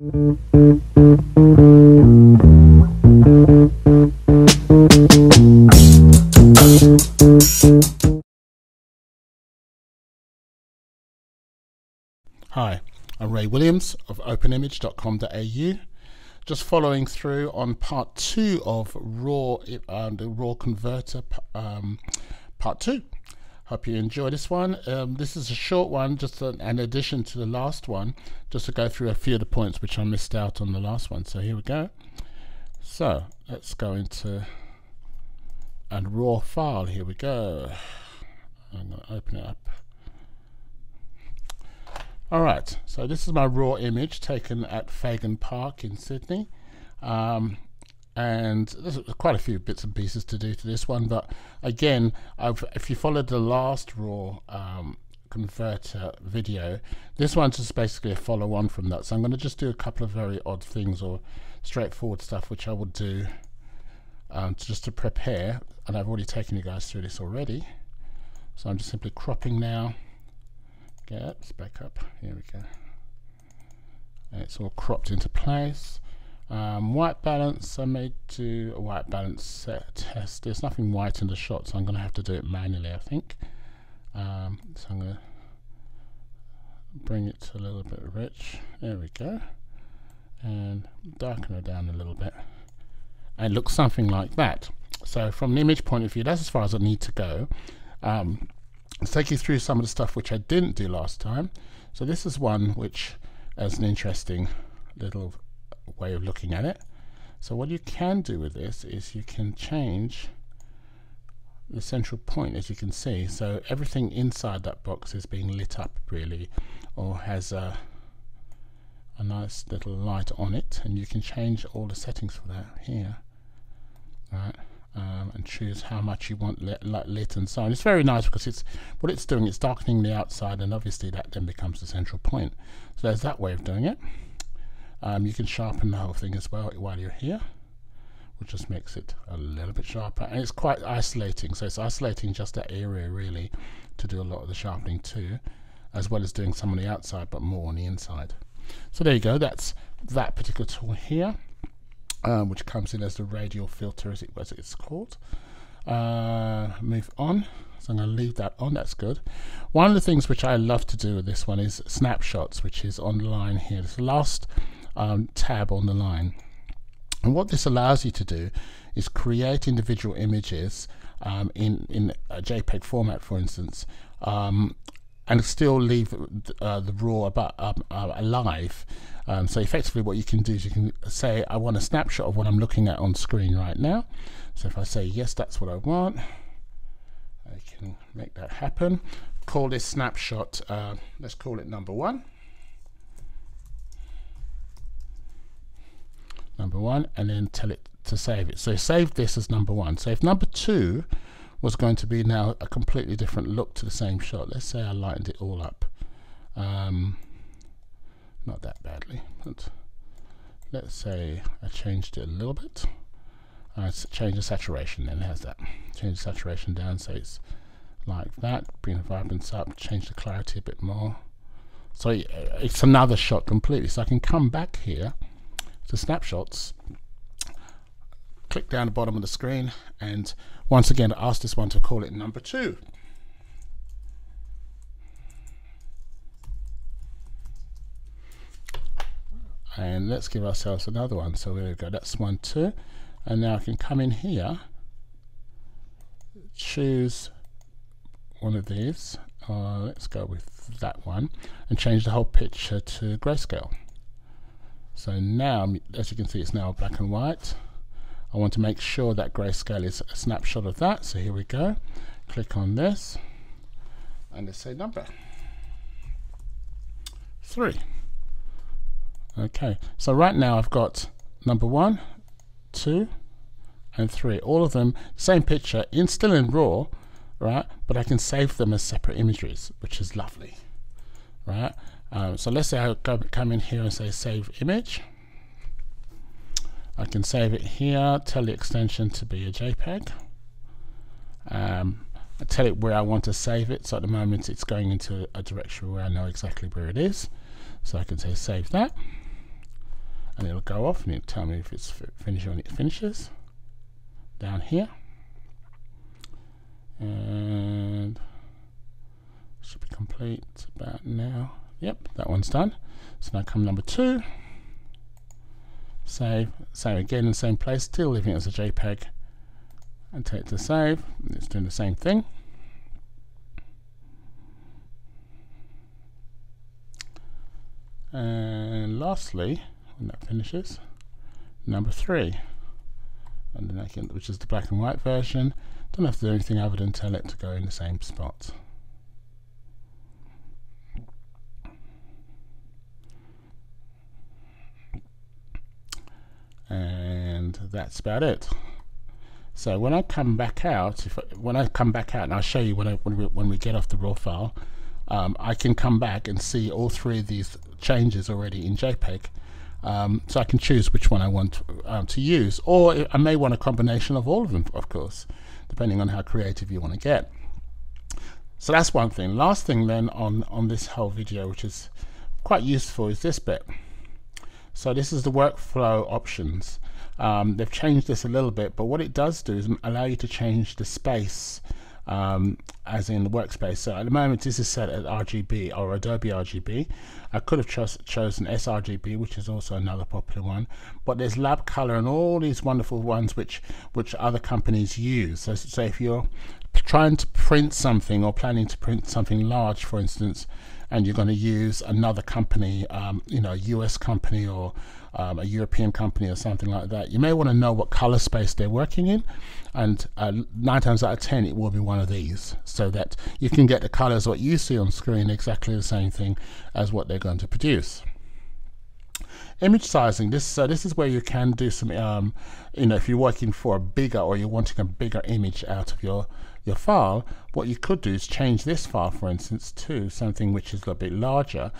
Hi, I'm Ray Williams of openimage.com.au. Just following through on part 2 of the raw converter part 2. Hope you enjoy this one. This is a short one, just an addition to the last one, just to go through a few of the points which I missed out on the last one. So here we go. So let's go into a raw file. Here we go. I'm going to open it up. Alright, so this is my raw image taken at Fagan Park in Sydney, and there's quite a few bits and pieces to do to this one, but again, if you followed the last raw converter video, this one's just basically a follow on from that. So I'm going to just do a couple of very odd things or straightforward stuff which I will do just to prepare, and I've already taken you guys through this already. So I'm just simply cropping now. Let's back up. Here we go. And it's all cropped into place. White balance, I may do a white balance set test. There's nothing white in the shot, so I'm going to have to do it manually, I think. So I'm going to bring it to a little bit rich. There we go. And darken it down a little bit. And it looks something like that. So from the image point of view, that's as far as I need to go. Let's take you through some of the stuff which I didn't do last time. So this is one which is an interesting little way of looking at it. So what you can do with this is you can change the central point, as you can see. So everything inside that box is being lit up really, or has a nice little light on it, and you can change all the settings for that here. Right. And choose how much you want lit and so on. It's very nice because what it's doing, it's darkening the outside, and obviously that then becomes the central point. So there's that way of doing it. You can sharpen the whole thing as well while you're here, which just makes it a little bit sharper, and it's quite isolating. So it's isolating just that area really to do a lot of the sharpening too, as well as doing some on the outside but more on the inside. So there you go, that's that particular tool here. Which comes in as the radial filter, as it's called. Move on. So I'm going to leave that on. That's good. One of the things which I love to do with this one is snapshots, which is on the line here. It's the last tab on the line. And what this allows you to do is create individual images in a JPEG format, for instance, and still leave the raw alive. So effectively what you can do is you can say, I want a snapshot of what I'm looking at on screen right now. So if I say yes, that's what I want, I can make that happen. Call this snapshot, let's call it number 1. Number 1, and then tell it to save it. So save this as number 1. So if number 2 was going to be now a completely different look to the same shot, let's say I lightened it all up. Not that badly, but let's say I changed it a little bit. Change the saturation, then how's that? Change the saturation down so it's like that, bring the vibrance up, change the clarity a bit more. So it's another shot completely. So I can come back here to snapshots, click down the bottom of the screen, and once again ask this one to call it number 2. And let's give ourselves another one. So there we go, that's 1, 2. And now I can come in here, choose one of these, let's go with that one, and change the whole picture to grayscale. So now, as you can see, it's now black and white. I want to make sure that grayscale is a snapshot of that. So here we go, click on this, and let's say number 3. Okay, so right now I've got number 1, 2, and 3. All of them, same picture, still in RAW, right? But I can save them as separate imageries, which is lovely, right? So let's say I come in here and say save image. I can save it here, tell the extension to be a JPEG. I tell it where I want to save it. So at the moment it's going into a direction where I know exactly where it is. So I can say save that. and it'll go off and it'll tell me if it's finished when it finishes down here, and should be complete about now. Yep, that one's done. So now come number 2, save again in the same place, still leaving it as a JPEG, and take it to save. It's doing the same thing. And lastly, when that finishes, number 3, and then which is the black and white version. Don't have to do anything other than tell it to go in the same spot. And that's about it. So when I come back out, and I'll show you when we get off the raw file, I can come back and see all 3 of these changes already in JPEG. So I can choose which one I want to use, or I may want a combination of all of them, of course, depending on how creative you want to get. So that's one thing. Last thing then on this whole video, which is quite useful, is this bit. So this is the workflow options. They've changed this a little bit, but what it does do is allow you to change the space, as in the workspace. So at the moment this is set at RGB or Adobe RGB. I could have chosen sRGB, which is also another popular one, but there's lab color and all these wonderful ones which other companies use. So if you're trying to print something or planning to print something large, for instance, and you're going to use another company, you know, a US company or a European company or something like that, you may want to know what color space they're working in, and 9 times out of 10 it will be one of these, so that you can get the colors what you see on screen exactly the same thing as what they're going to produce. Image sizing, this is where you can do some, you know, if you're working for a bigger, or you're wanting a bigger image out of your file, what you could do is change this file, for instance, to something which is a little bit larger.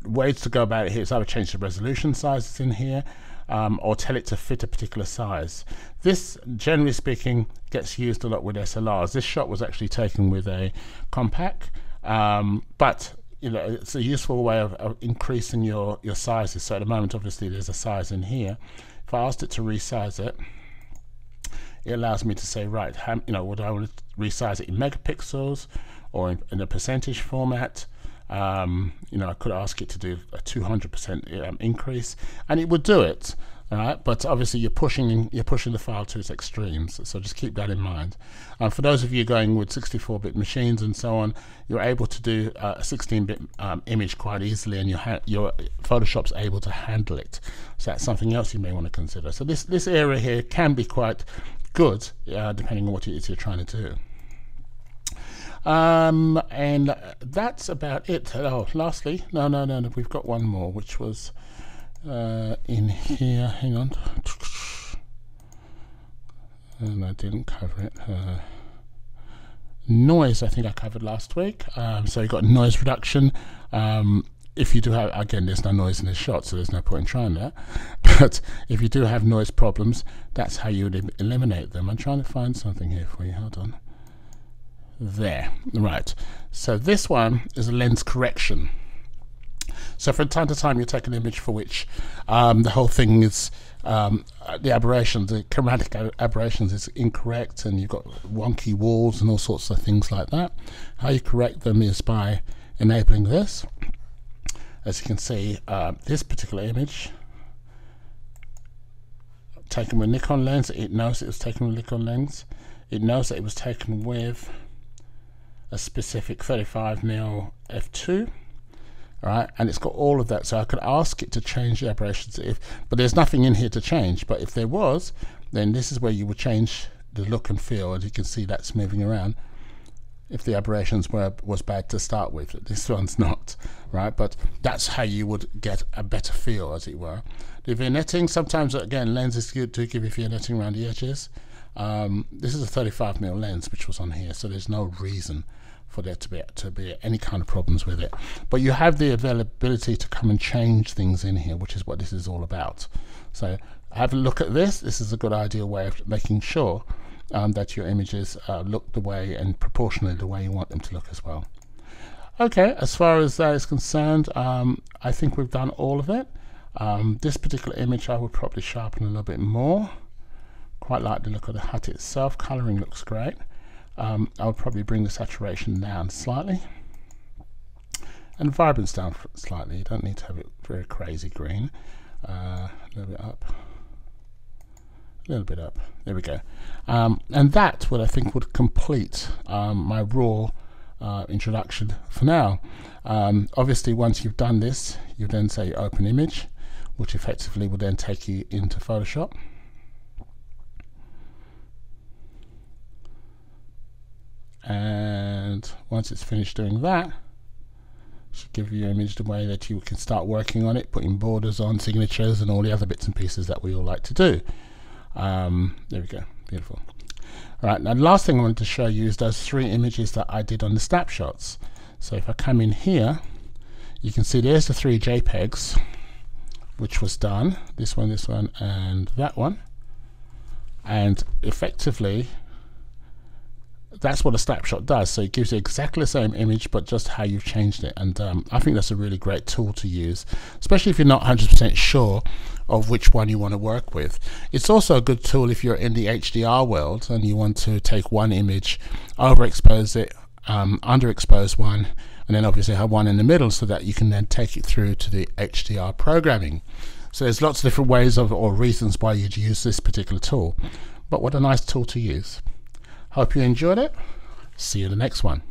Ways to go about it here is either change the resolution sizes in here, or tell it to fit a particular size. This, generally speaking, gets used a lot with SLRs. This shot was actually taken with a compact, but you know, it's a useful way of increasing your sizes. So at the moment, obviously, there's a size in here. If I asked it to resize it, it allows me to say, right, you know, would I want to resize it in megapixels or in a percentage format? You know, I could ask it to do a 200% increase, and it would do it. All right, but obviously you're pushing the file to its extremes, so just keep that in mind. For those of you going with 64-bit machines and so on, you're able to do a 16-bit image quite easily, and your Photoshop's able to handle it. So that's something else you may want to consider. So this area here can be quite good, depending on what it is you're trying to do. And that's about it. Oh, lastly, no, we've got one more, which was in here. Hang on, and I didn't cover it. Noise, I think I covered last week. So you've got noise reduction. If you do have, again, there's no noise in this shot, so there's no point in trying that. But if you do have noise problems, that's how you would eliminate them. I'm trying to find something here for you. Hold on. There, right. So this one is a lens correction. So from time to time you take an image for which the whole thing is, the aberrations, the chromatic aberrations is incorrect, and you've got wonky walls and all sorts of things like that. How you correct them is by enabling this. As you can see, this particular image taken with Nikon lens, it knows it was taken with Nikon lens. It knows that it was taken with a specific 35mm f2, right? And it's got all of that, so I could ask it to change the aberrations, but there's nothing in here to change. But if there was, then this is where you would change the look and feel. As you can see, that's moving around. If the aberrations was bad to start with, this one's not, right? But that's how you would get a better feel, as it were. The vignetting, sometimes again, lenses do give you vignetting around the edges. This is a 35mm lens which was on here, so there's no reason for there to be any kind of problems with it. But you have the availability to come and change things in here, which is what this is all about. So have a look at this. This is a good ideal way of making sure that your images look the way and proportionally the way you want them to look as well. Okay, as far as that is concerned, I think we've done all of it. This particular image I would probably sharpen a little bit more. Quite like the look of the hut itself. Colouring looks great. I would probably bring the saturation down slightly and vibrance down slightly. You don't need to have it very crazy green. A little bit up, a little bit up. There we go. And that would, I think, would complete my raw introduction for now. Obviously, once you've done this, you then say open image, which effectively will then take you into Photoshop. And once it's finished doing that, should give you your image the way that you can start working on it, putting borders on, signatures, and all the other bits and pieces that we all like to do. There we go, beautiful. All right, now the last thing I wanted to show you is those 3 images that I did on the snapshots. So if I come in here, you can see there's the 3 JPEGs, which was done, this one, and that one. And effectively, that's what a snapshot does. So it gives you exactly the same image, but just how you've changed it. And I think that's a really great tool to use, especially if you're not 100% sure of which one you want to work with. It's also a good tool if you're in the HDR world and you want to take one image, overexpose it, underexpose one, and then obviously have one in the middle so that you can then take it through to the HDR programming. So there's lots of different ways of or reasons why you'd use this particular tool. But what a nice tool to use. Hope you enjoyed it. See you in the next one.